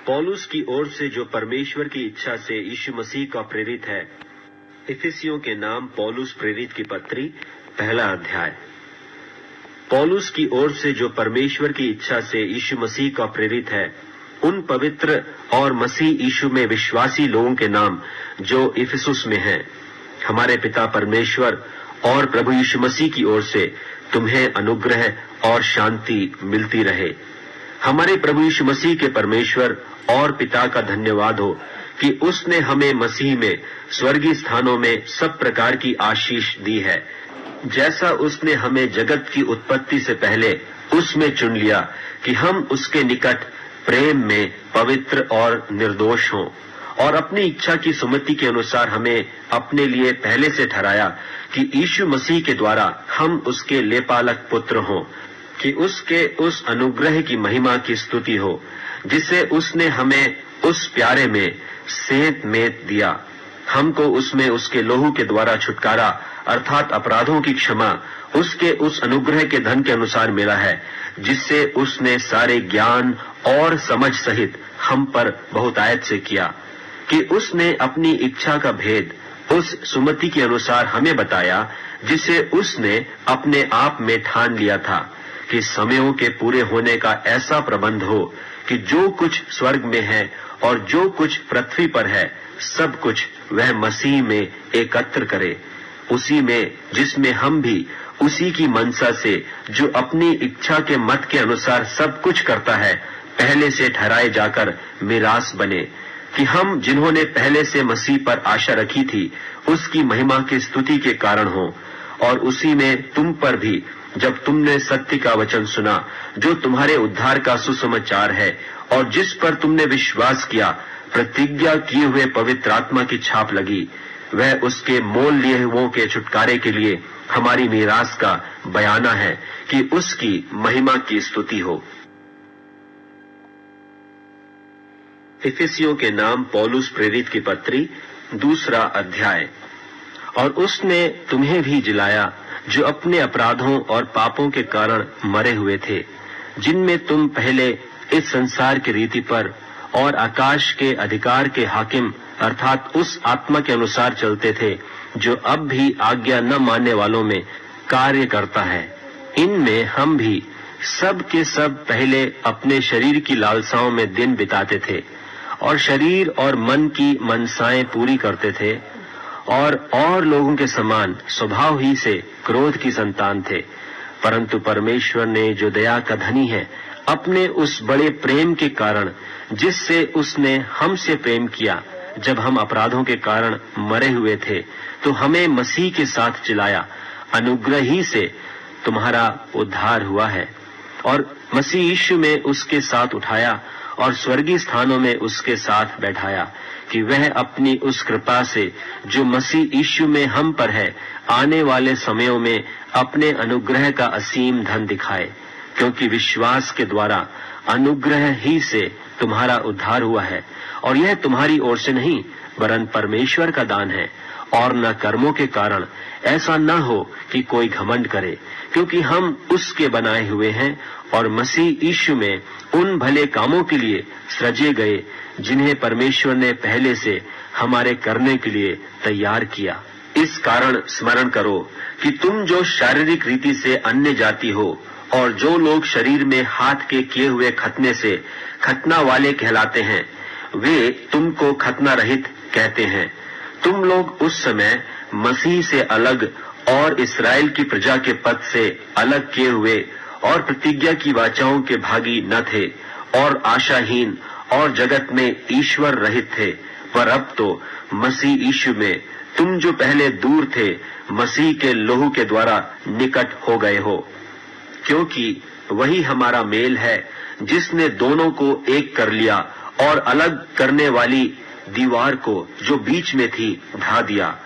पौलुस की ओर से जो परमेश्वर की इच्छा से यीशु मसीह का प्रेरित है। इफिसियों के नाम पौलुस प्रेरित की पत्री, पहला अध्याय। पौलुस की ओर से जो परमेश्वर की इच्छा से यीशु मसीह का प्रेरित है, उन पवित्र और मसीह यीशु में विश्वासी लोगों के नाम जो इफिसुस में हैं, हमारे पिता परमेश्वर और प्रभु यीशु मसीह की ओर से तुम्हें अनुग्रह और शांति मिलती रहे। हमारे प्रभु यीशु मसीह के परमेश्वर और पिता का धन्यवाद हो कि उसने हमें मसीह में स्वर्गीय स्थानों में सब प्रकार की आशीष दी है, जैसा उसने हमें जगत की उत्पत्ति से पहले उसमें चुन लिया कि हम उसके निकट प्रेम में पवित्र और निर्दोष हों, और अपनी इच्छा की सुमति के अनुसार हमें अपने लिए पहले से ठहराया कि यीशु मसीह के द्वारा हम उसके लेपालक पुत्र हों, कि उसके उस अनुग्रह की महिमा की स्तुति हो जिसे उसने हमें उस प्यारे में सेंत मेंत दिया। हमको उसमें उसके लोहू के द्वारा छुटकारा अर्थात अपराधों की क्षमा उसके उस अनुग्रह के धन के अनुसार मिला है, जिससे उसने सारे ज्ञान और समझ सहित हम पर बहुतायत से किया, कि उसने अपनी इच्छा का भेद उस सुमति के अनुसार हमें बताया, जिसे उसने अपने आप में ठान लिया था कि समयों के पूरे होने का ऐसा प्रबंध हो कि जो कुछ स्वर्ग में है और जो कुछ पृथ्वी पर है, सब कुछ वह मसीह में एकत्र करे, उसी में जिसमें हम भी उसी की मनसा से जो अपनी इच्छा के मत के अनुसार सब कुछ करता है, पहले से ठहराए जाकर मिरास बने, कि हम जिन्होंने पहले से मसीह पर आशा रखी थी उसकी महिमा की स्तुति के कारण हो। और उसी में तुम पर भी, जब तुमने सत्य का वचन सुना जो तुम्हारे उद्धार का सुसमाचार है, और जिस पर तुमने विश्वास किया, प्रतिज्ञा किए हुए पवित्र आत्मा की छाप लगी, वह उसके मोल लिए हुओं के छुटकारे के लिए हमारी मीरास का बयाना है, कि उसकी महिमा की स्तुति हो। इफिसियों के नाम पौलुस प्रेरित की पत्री, दूसरा अध्याय। और उसने तुम्हें भी जिलाया जो अपने अपराधों और पापों के कारण मरे हुए थे, जिनमें तुम पहले इस संसार की रीति पर और आकाश के अधिकार के हाकिम अर्थात उस आत्मा के अनुसार चलते थे जो अब भी आज्ञा न मानने वालों में कार्य करता है। इनमें हम भी सब के सब पहले अपने शरीर की लालसाओं में दिन बिताते थे और शरीर और मन की मनसाएं पूरी करते थे, और लोगों के समान स्वभाव ही से क्रोध की संतान थे। परंतु परमेश्वर ने जो दया का धनी है, अपने उस बड़े प्रेम के कारण जिससे उसने हमसे प्रेम किया, जब हम अपराधों के कारण मरे हुए थे, तो हमें मसीह के साथ जिलाया। अनुग्रह ही से तुम्हारा उद्धार हुआ है, और मसीह यीशु में उसके साथ उठाया और स्वर्गीय स्थानों में उसके साथ बैठाया, कि वह अपनी उस कृपा से जो मसीह यीशु में हम पर है, आने वाले समयों में अपने अनुग्रह का असीम धन दिखाए। क्योंकि विश्वास के द्वारा अनुग्रह ही से तुम्हारा उद्धार हुआ है, और यह तुम्हारी ओर से नहीं वरन परमेश्वर का दान है, और न कर्मों के कारण, ऐसा न हो कि कोई घमंड करे। क्योंकि हम उसके बनाए हुए हैं और मसीह यीशु में उन भले कामों के लिए सृजे गए जिन्हें परमेश्वर ने पहले से हमारे करने के लिए तैयार किया। इस कारण स्मरण करो कि तुम जो शारीरिक रीति से अन्य जाति हो, और जो लोग शरीर में हाथ के किए हुए खतने से खतना वाले कहलाते हैं, वे तुमको खतना रहित कहते हैं। तुम लोग उस समय मसीह से अलग और इस्राएल की प्रजा के पद से अलग किए हुए और प्रतिज्ञा की वाचाओं के भागी न थे, और आशाहीन और जगत में ईश्वर रहित थे। पर अब तो मसीह यीशु में तुम जो पहले दूर थे, मसीह के लोहू के द्वारा निकट हो गए हो। क्योंकि वही हमारा मेल है, जिसने दोनों को एक कर लिया और अलग करने वाली दीवार को जो बीच में थी ढा दिया,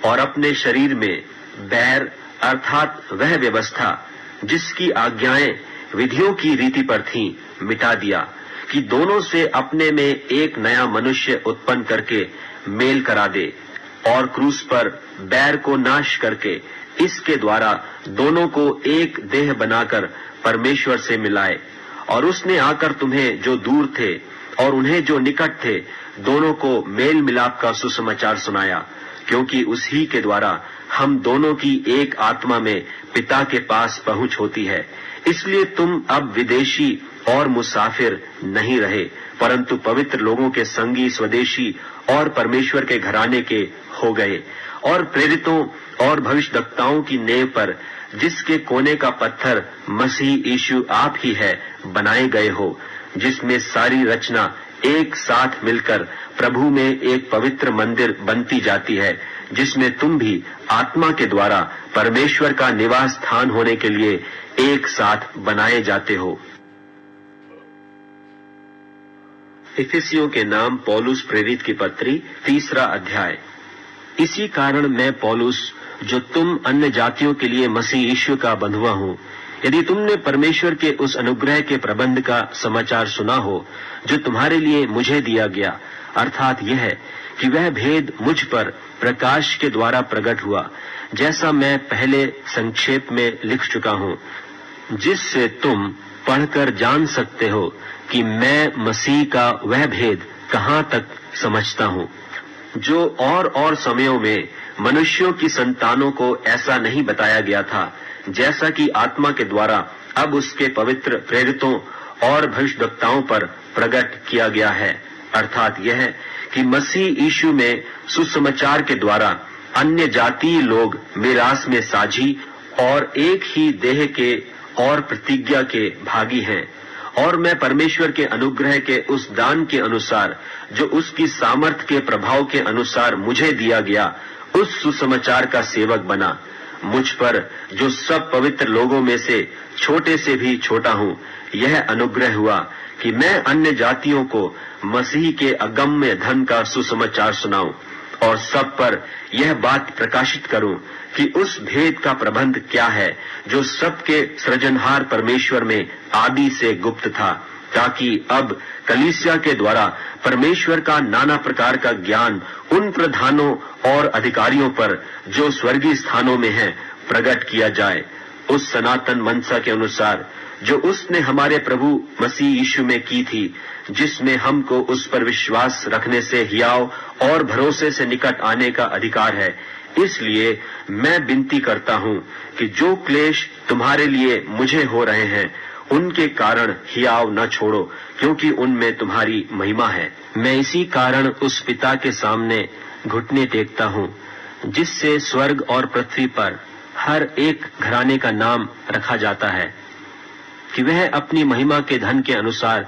और अपने शरीर में बैर अर्थात वह व्यवस्था जिसकी आज्ञाएं विधियों की रीति पर थीं, मिटा दिया, कि दोनों से अपने में एक नया मनुष्य उत्पन्न करके मेल करा दे, और क्रूस पर बैर को नाश करके इसके द्वारा दोनों को एक देह बनाकर परमेश्वर से मिलाए। और उसने आकर तुम्हें जो दूर थे और उन्हें जो निकट थे दोनों को मेल मिलाप का सुसमाचार सुनाया, क्योंकि उसी के द्वारा हम दोनों की एक आत्मा में पिता के पास पहुंच होती है। इसलिए तुम अब विदेशी और मुसाफिर नहीं रहे, परंतु पवित्र लोगों के संगी, स्वदेशी और परमेश्वर के घराने के हो गए, और प्रेरितों और भविष्यद्वक्ताओं की नेव पर, जिसके कोने का पत्थर मसीह यीशु आप ही है, बनाए गए हो, जिसमें सारी रचना एक साथ मिलकर प्रभु में एक पवित्र मंदिर बनती जाती है, जिसमें तुम भी आत्मा के द्वारा परमेश्वर का निवास स्थान होने के लिए एक साथ बनाए जाते हो। इफिसियों के नाम पौलुस प्रेरित की पत्री, 3 अध्याय। इसी कारण मैं पौलुस, जो तुम अन्य जातियों के लिए मसीह यीशु का बंधुआ हूं, यदि तुमने परमेश्वर के उस अनुग्रह के प्रबंध का समाचार सुना हो जो तुम्हारे लिए मुझे दिया गया, अर्थात यह है कि वह भेद मुझ पर प्रकाश के द्वारा प्रकट हुआ, जैसा मैं पहले संक्षेप में लिख चुका हूं, जिससे तुम पढ़कर जान सकते हो कि मैं मसीह का वह भेद कहां तक समझता हूं, जो और समयों में मनुष्यों की संतानों को ऐसा नहीं बताया गया था, जैसा कि आत्मा के द्वारा अब उसके पवित्र प्रेरितों और भविष्यद्वक्ताओं पर प्रकट किया गया है। अर्थात यह कि मसीह यीशु में सुसमाचार के द्वारा अन्य जातीय लोग मिरास में साझी और एक ही देह के और प्रतिज्ञा के भागी हैं, और मैं परमेश्वर के अनुग्रह के उस दान के अनुसार जो उसकी सामर्थ के प्रभाव के अनुसार मुझे दिया गया, उस सुसमाचार का सेवक बना। मुझ पर, जो सब पवित्र लोगों में से छोटे से भी छोटा हूं, यह अनुग्रह हुआ कि मैं अन्य जातियों को मसीह के अगम्य धन का सुसमाचार सुनाऊं, और सब पर यह बात प्रकाशित करूं कि उस भेद का प्रबंध क्या है, जो सबके सृजनहार परमेश्वर में आदि से गुप्त था, ताकि अब कलीसिया के द्वारा परमेश्वर का नाना प्रकार का ज्ञान उन प्रधानों और अधिकारियों पर, जो स्वर्गीय स्थानों में हैं, प्रकट किया जाए, उस सनातन मनसा के अनुसार जो उसने हमारे प्रभु मसीह यीशु में की थी, जिसमें हमको उस पर विश्वास रखने से हियाव और भरोसे से निकट आने का अधिकार है। इसलिए मैं विनती करता हूं कि जो क्लेश तुम्हारे लिए मुझे हो रहे हैं, उनके कारण हियाव न छोड़ो, क्योंकि उनमें तुम्हारी महिमा है। मैं इसी कारण उस पिता के सामने घुटने टेकता हूं, जिससे स्वर्ग और पृथ्वी पर हर एक घराने का नाम रखा जाता है, कि वह अपनी महिमा के धन के अनुसार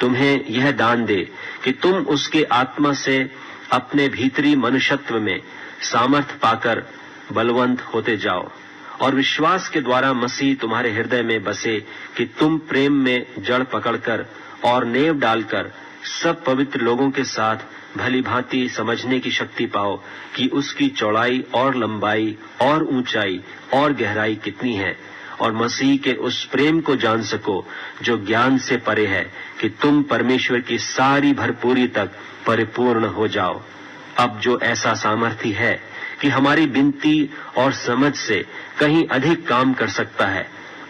तुम्हें यह दान दे कि तुम उसके आत्मा से अपने भीतरी मनुष्यत्व में सामर्थ पाकर बलवंत होते जाओ, और विश्वास के द्वारा मसीह तुम्हारे हृदय में बसे, कि तुम प्रेम में जड़ पकड़कर और नेव डालकर सब पवित्र लोगों के साथ भली भांति समझने की शक्ति पाओ कि उसकी चौड़ाई और लंबाई और ऊंचाई और गहराई कितनी है, और मसीह के उस प्रेम को जान सको जो ज्ञान से परे है, कि तुम परमेश्वर की सारी भरपूरी तक परिपूर्ण हो जाओ। अब जो ऐसा सामर्थ्य है कि हमारी विनती और समझ से कहीं अधिक काम कर सकता है,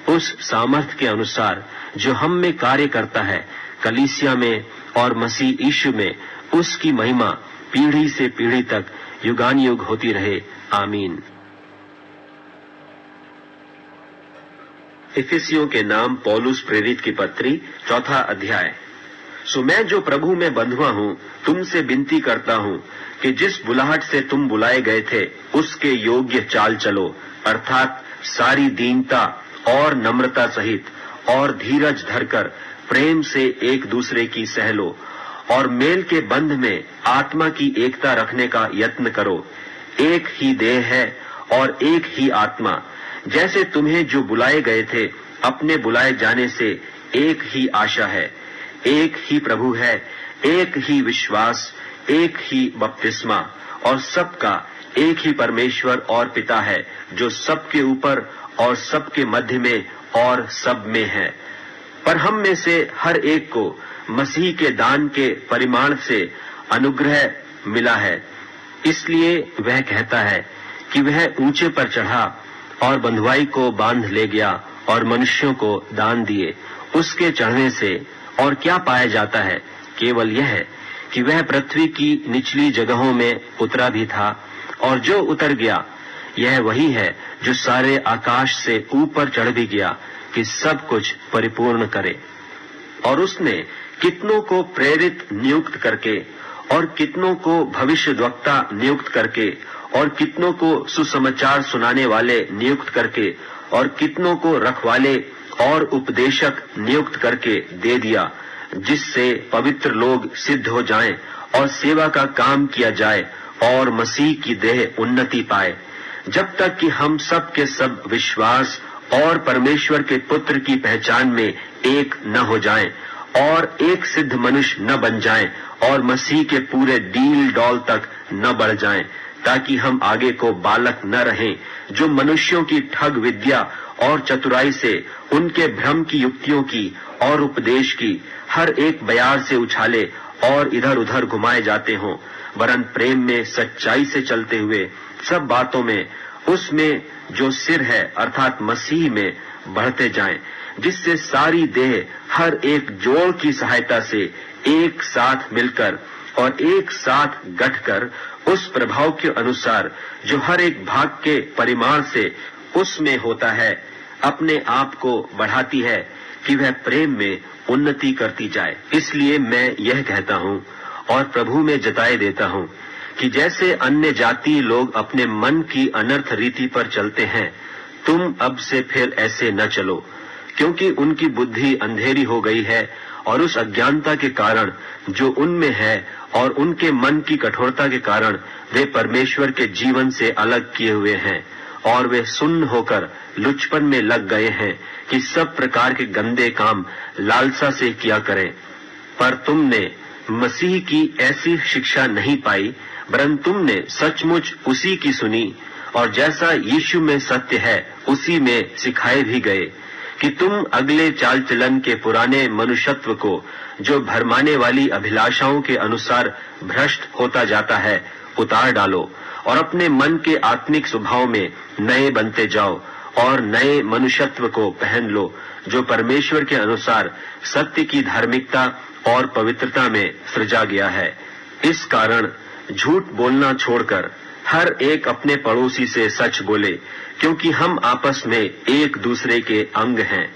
उस सामर्थ्य के अनुसार जो हम में कार्य करता है, कलीसिया में और मसीह यीशु में उसकी महिमा पीढ़ी से पीढ़ी तक युगानुयुग होती रहे। आमीन। इफिसियों के नाम पौलुस प्रेरित की पत्री, 4 अध्याय। सो मैं जो प्रभु में बंधुआ हूं, तुमसे विनती करता हूं कि जिस बुलाहट से तुम बुलाए गए थे, उसके योग्य चाल चलो, अर्थात सारी दीनता और नम्रता सहित, और धीरज धरकर प्रेम से एक दूसरे की सह लो, और मेल के बंध में आत्मा की एकता रखने का यत्न करो। एक ही देह है और एक ही आत्मा, जैसे तुम्हें जो बुलाए गए थे अपने बुलाए जाने से एक ही आशा है, एक ही प्रभु है, एक ही विश्वास, एक ही बपतिस्मा, और सबका एक ही परमेश्वर और पिता है, जो सबके ऊपर और सबके मध्य में और सब में है। पर हम में से हर एक को मसीह के दान के परिमाण से अनुग्रह मिला है। इसलिए वह कहता है कि वह ऊंचे पर चढ़ा और बंधुआई को बांध ले गया और मनुष्यों को दान दिए। उसके चढ़ने से और क्या पाया जाता है केवल यह है कि वह पृथ्वी की निचली जगहों में उतरा भी था, और जो उतर गया यह वही है जो सारे आकाश से ऊपर चढ़ भी गया कि सब कुछ परिपूर्ण करे। और उसने कितनों को प्रेरित नियुक्त करके, और कितनों को भविष्यद्वक्ता नियुक्त करके, और कितनों को सुसमाचार सुनाने वाले नियुक्त करके, और कितनों को रखवाले और उपदेशक नियुक्त करके दे दिया, जिससे पवित्र लोग सिद्ध हो जाएं और सेवा का काम किया जाए और मसीह की देह उन्नति पाए, जब तक कि हम सब के सब विश्वास और परमेश्वर के पुत्र की पहचान में एक न हो जाएं और एक सिद्ध मनुष्य न बन जाएं और मसीह के पूरे डील डौल तक न बढ़ जाएं, ताकि हम आगे को बालक न रहें, जो मनुष्यों की ठग विद्या और चतुराई से, उनके भ्रम की युक्तियों की और उपदेश की हर एक बयार से उछाले और इधर उधर घुमाए जाते हों, वरन प्रेम में सच्चाई से चलते हुए सब बातों में उसमें जो सिर है अर्थात मसीह में बढ़ते जाएं, जिससे सारी देह हर एक जोड़ की सहायता से एक साथ मिलकर और एक साथ गठकर उस प्रभाव के अनुसार जो हर एक भाग के परिमाण से उसमें होता है, अपने आप को बढ़ाती है कि वह प्रेम में उन्नति करती जाए। इसलिए मैं यह कहता हूँ और प्रभु में जताए देता हूँ कि जैसे अन्य जाति लोग अपने मन की अनर्थ रीति पर चलते हैं, तुम अब से फिर ऐसे न चलो, क्योंकि उनकी बुद्धि अंधेरी हो गई है और उस अज्ञानता के कारण जो उनमें है और उनके मन की कठोरता के कारण वे परमेश्वर के जीवन से अलग किए हुए हैं, और वे सुन्न होकर लुचपन में लग गए हैं कि सब प्रकार के गंदे काम लालसा से किया करें। पर तुमने मसीह की ऐसी शिक्षा नहीं पाई, वरन तुमने सचमुच उसी की सुनी और जैसा यीशु में सत्य है उसी में सिखाए भी गए, कि तुम अगले चाल चलन के पुराने मनुष्यत्व को, जो भरमाने वाली अभिलाषाओं के अनुसार भ्रष्ट होता जाता है, उतार डालो और अपने मन के आत्मिक स्वभाव में नए बनते जाओ और नए मनुष्यत्व को पहन लो, जो परमेश्वर के अनुसार सत्य की धार्मिकता और पवित्रता में सृजा गया है। इस कारण झूठ बोलना छोड़कर हर एक अपने पड़ोसी से सच बोले, क्योंकि हम आपस में एक दूसरे के अंग हैं।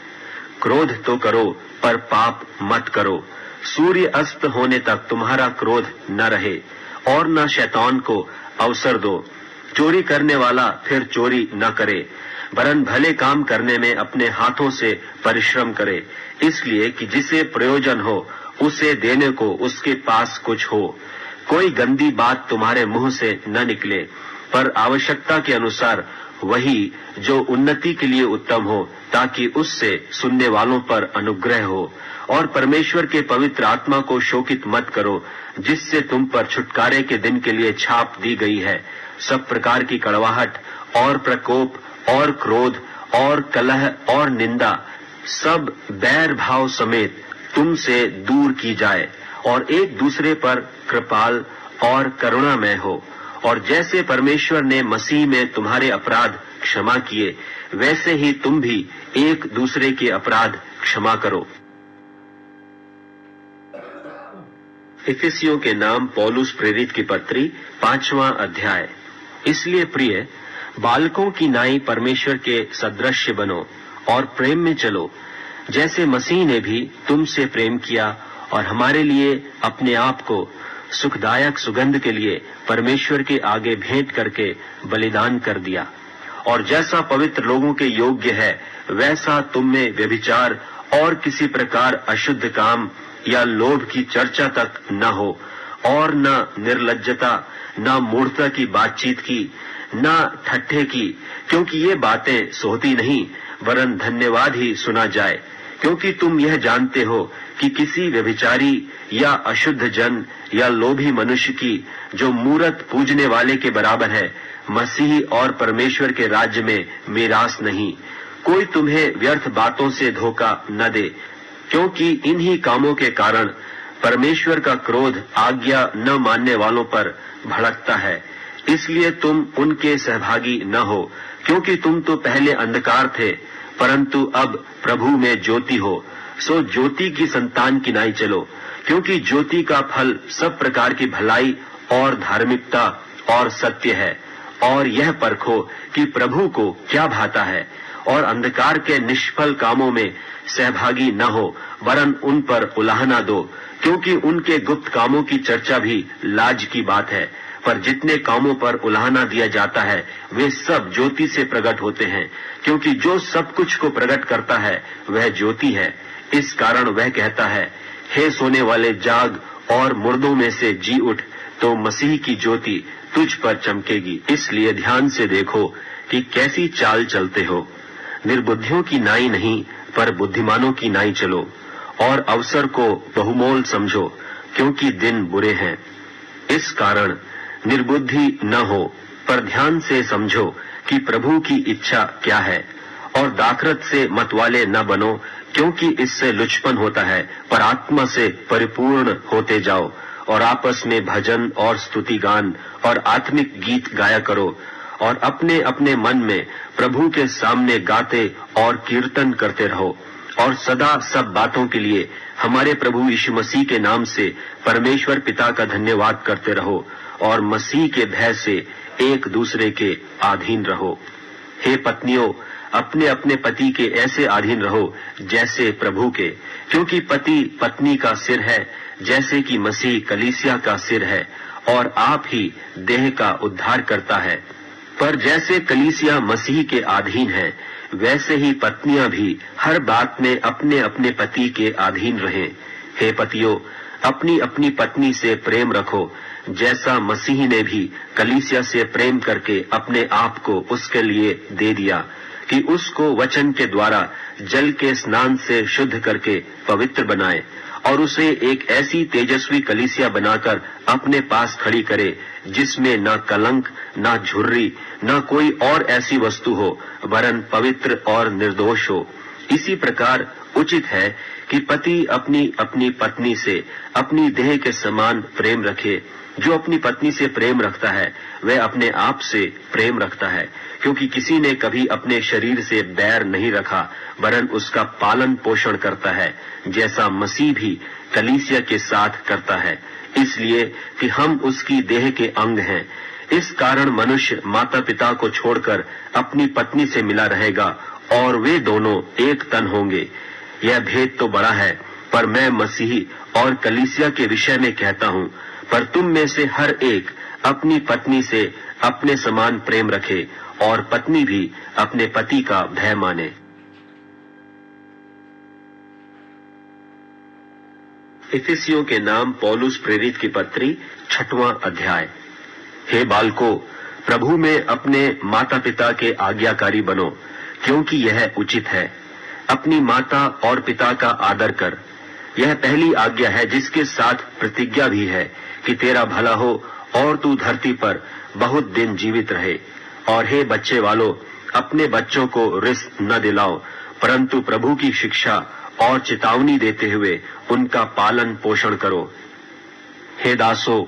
क्रोध तो करो पर पाप मत करो। सूर्य अस्त होने तक तुम्हारा क्रोध न रहे और न शैतान को अवसर दो। चोरी करने वाला फिर चोरी न करे, वरन भले काम करने में अपने हाथों से परिश्रम करे, इसलिए कि जिसे प्रयोजन हो उसे देने को उसके पास कुछ हो। कोई गंदी बात तुम्हारे मुंह से न निकले, पर आवश्यकता के अनुसार वही जो उन्नति के लिए उत्तम हो, ताकि उससे सुनने वालों पर अनुग्रह हो। और परमेश्वर के पवित्र आत्मा को शोकित मत करो, जिससे तुम पर छुटकारे के दिन के लिए छाप दी गई है। सब प्रकार की कड़वाहट और प्रकोप और क्रोध और कलह और निंदा सब बैर भाव समेत तुमसे दूर की जाए, और एक दूसरे पर कृपाल और करुणामय हो। और जैसे परमेश्वर ने मसीह में तुम्हारे अपराध क्षमा किए, वैसे ही तुम भी एक दूसरे के अपराध क्षमा करो। इफिसियों के नाम पौलुस प्रेरित की पत्री 5वां अध्याय। इसलिए प्रिय, बालकों की नाई परमेश्वर के सदृश्य बनो और प्रेम में चलो, जैसे मसीह ने भी तुमसे प्रेम किया और हमारे लिए अपने आप को सुखदायक सुगंध के लिए परमेश्वर के आगे भेंट करके बलिदान कर दिया। और जैसा पवित्र लोगों के योग्य है, वैसा तुम में व्यभिचार और किसी प्रकार अशुद्ध काम या लोभ की चर्चा तक न हो, और न निर्लज्जता, न मूढ़ता की बातचीत की, न ठट्ठे की, क्योंकि ये बातें सोहती नहीं, वरन धन्यवाद ही सुना जाए। क्योंकि तुम यह जानते हो कि किसी व्यभिचारी या अशुद्ध जन या लोभी मनुष्य की, जो मूरत पूजने वाले के बराबर है, मसीह और परमेश्वर के राज्य में मीरास नहीं। कोई तुम्हें व्यर्थ बातों से धोखा न दे, क्योंकि इन्हीं कामों के कारण परमेश्वर का क्रोध आज्ञा न मानने वालों पर भड़कता है। इसलिए तुम उनके सहभागी न हो, क्योंकि तुम तो पहले अंधकार थे, परंतु अब प्रभु में ज्योति हो। सो ज्योति की संतान की नाई चलो, क्योंकि ज्योति का फल सब प्रकार की भलाई और धार्मिकता और सत्य है। और यह परखो कि प्रभु को क्या भाता है, और अंधकार के निष्फल कामों में सहभागी न हो, वरन उन पर उलाहना दो, क्योंकि उनके गुप्त कामों की चर्चा भी लाज की बात है। पर जितने कामों पर उलाहना दिया जाता है वे सब ज्योति से प्रकट होते हैं, क्योंकि जो सब कुछ को प्रकट करता है वह ज्योति है। इस कारण वह कहता है, हे सोने वाले जाग और मुर्दों में से जी उठ, तो मसीह की ज्योति तुझ पर चमकेगी। इसलिए ध्यान से देखो कि कैसी चाल चलते हो। निर्बुद्धियों की नाई नहीं, पर बुद्धिमानों की नाई चलो, और अवसर को बहुमोल समझो, क्योंकि दिन बुरे हैं। इस कारण निर्बुद्धि न हो, पर ध्यान से समझो कि प्रभु की इच्छा क्या है। और दाखरत से मतवाले न बनो, क्योंकि इससे लुचपन होता है, पर आत्मा से परिपूर्ण होते जाओ, और आपस में भजन और स्तुति गान और आत्मिक गीत गाया करो, और अपने अपने मन में प्रभु के सामने गाते और कीर्तन करते रहो। और सदा सब बातों के लिए हमारे प्रभु यीशु मसीह के नाम से परमेश्वर पिता का धन्यवाद करते रहो, और मसीह के भय से एक दूसरे के अधीन रहो। हे पत्नियों, अपने अपने पति के ऐसे अधीन रहो जैसे प्रभु के, क्योंकि पति पत्नी का सिर है, जैसे कि मसीह कलीसिया का सिर है, और आप ही देह का उद्धार करता है। पर जैसे कलीसिया मसीह के अधीन है, वैसे ही पत्नियां भी हर बात में अपने अपने पति के अधीन रहें। हे पतियों, अपनी अपनी पत्नी से प्रेम रखो, जैसा मसीह ने भी कलीसिया से प्रेम करके अपने आप को उसके लिए दे दिया, कि उसको वचन के द्वारा जल के स्नान से शुद्ध करके पवित्र बनाए, और उसे एक ऐसी तेजस्वी कलीसिया बनाकर अपने पास खड़ी करे, जिसमें न कलंक, न झुर्री, न कोई और ऐसी वस्तु हो, वरन पवित्र और निर्दोष हो। इसी प्रकार उचित है कि पति अपनी अपनी पत्नी से अपनी देह के समान प्रेम रखे। जो अपनी पत्नी से प्रेम रखता है वह अपने आप से प्रेम रखता है, क्योंकि किसी ने कभी अपने शरीर से बैर नहीं रखा, वरन उसका पालन पोषण करता है, जैसा मसीह भी कलीसिया के साथ करता है, इसलिए कि हम उसकी देह के अंग हैं। इस कारण मनुष्य माता पिता को छोड़कर अपनी पत्नी से मिला रहेगा, और वे दोनों एक तन होंगे। यह भेद तो बड़ा है, पर मैं मसीह और कलीसिया के विषय में कहता हूँ। पर तुम में से हर एक अपनी पत्नी से अपने समान प्रेम रखे, और पत्नी भी अपने पति का भय माने। इफिसियों के नाम पौलुस प्रेरित की पत्री 6वां अध्याय। हे बालकों, प्रभु में अपने माता पिता के आज्ञाकारी बनो, क्योंकि यह उचित है। अपनी माता और पिता का आदर कर। यह पहली आज्ञा है, जिसके साथ प्रतिज्ञा भी है कि तेरा भला हो और तू धरती पर बहुत दिन जीवित रहे। और हे बच्चे वालों, अपने बच्चों को रिस न दिलाओ, परंतु प्रभु की शिक्षा और चेतावनी देते हुए उनका पालन पोषण करो। हे दासों,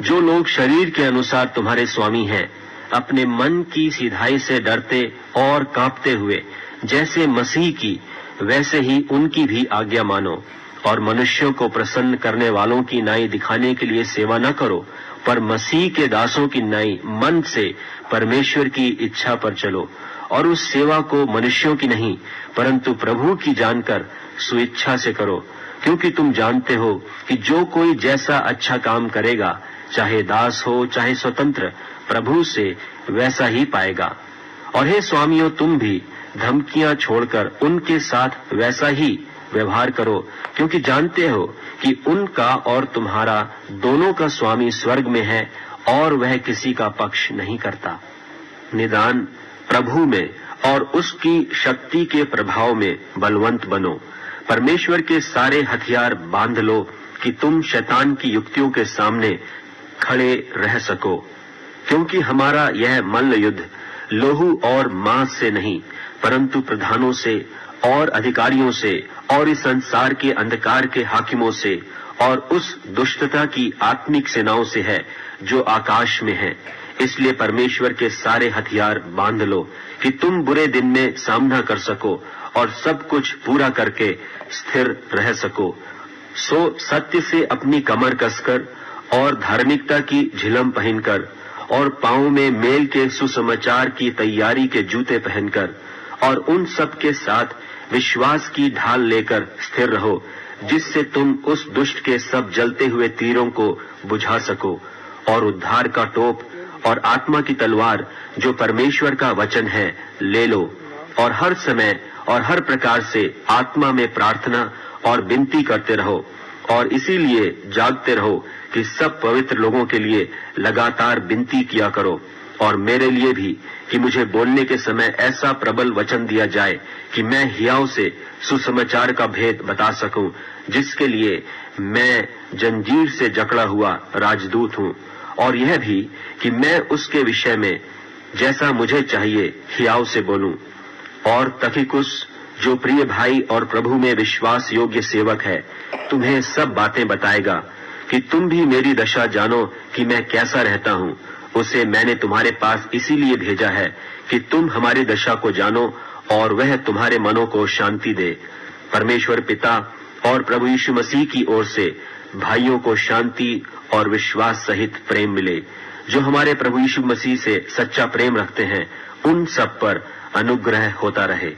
जो लोग शरीर के अनुसार तुम्हारे स्वामी हैं, अपने मन की सीधाई से डरते और कांपते हुए जैसे मसीह की, वैसे ही उनकी भी आज्ञा मानो। और मनुष्यों को प्रसन्न करने वालों की नाई दिखाने के लिए सेवा न करो, पर मसीह के दासों की नाई मन से परमेश्वर की इच्छा पर चलो, और उस सेवा को मनुष्यों की नहीं परंतु प्रभु की जानकर स्वेच्छा से करो, क्योंकि तुम जानते हो कि जो कोई जैसा अच्छा काम करेगा, चाहे दास हो चाहे स्वतंत्र, प्रभु से वैसा ही पाएगा। और हे स्वामियों, तुम भी धमकियां छोड़कर उनके साथ वैसा ही व्यवहार करो, क्योंकि जानते हो कि उनका और तुम्हारा दोनों का स्वामी स्वर्ग में है, और वह किसी का पक्ष नहीं करता। निदान प्रभु में और उसकी शक्ति के प्रभाव में बलवंत बनो। परमेश्वर के सारे हथियार बांध लो, कि तुम शैतान की युक्तियों के सामने खड़े रह सको, क्योंकि हमारा यह मल्ल युद्ध लोहू और मांस से नहीं, परंतु प्रधानों से और अधिकारियों से और इस संसार के अंधकार के हाकिमों से और उस दुष्टता की आत्मिक सेनाओं से है जो आकाश में है। इसलिए परमेश्वर के सारे हथियार बांध लो, कि तुम बुरे दिन में सामना कर सको और सब कुछ पूरा करके स्थिर रह सको। सो सत्य से अपनी कमर कसकर और धार्मिकता की झिलम पहनकर और पांव में मेल के सुसमाचार की तैयारी के जूते पहनकर और उन सब के साथ विश्वास की ढाल लेकर स्थिर रहो, जिससे तुम उस दुष्ट के सब जलते हुए तीरों को बुझा सको, और उद्धार का टोप और आत्मा की तलवार जो परमेश्वर का वचन है ले लो, और हर समय और हर प्रकार से आत्मा में प्रार्थना और विनती करते रहो, और इसीलिए जागते रहो कि सब पवित्र लोगों के लिए लगातार विनती किया करो, और मेरे लिए भी कि मुझे बोलने के समय ऐसा प्रबल वचन दिया जाए कि मैं हियाव से सुसमाचार का भेद बता सकूं, जिसके लिए मैं जंजीर से जकड़ा हुआ राजदूत हूं, और यह भी कि मैं उसके विषय में जैसा मुझे चाहिए हियाव से बोलूं। और तखिकुस जो प्रिय भाई और प्रभु में विश्वास योग्य सेवक है, तुम्हें सब बातें बताएगा कि तुम भी मेरी दशा जानो कि मैं कैसा रहता हूं। उसे मैंने तुम्हारे पास इसीलिए भेजा है कि तुम हमारी दशा को जानो और वह तुम्हारे मनों को शांति दे। परमेश्वर पिता और प्रभु यीशु मसीह की ओर से भाइयों को शांति और विश्वास सहित प्रेम मिले। जो हमारे प्रभु यीशु मसीह से सच्चा प्रेम रखते हैं, उन सब पर अनुग्रह होता रहे।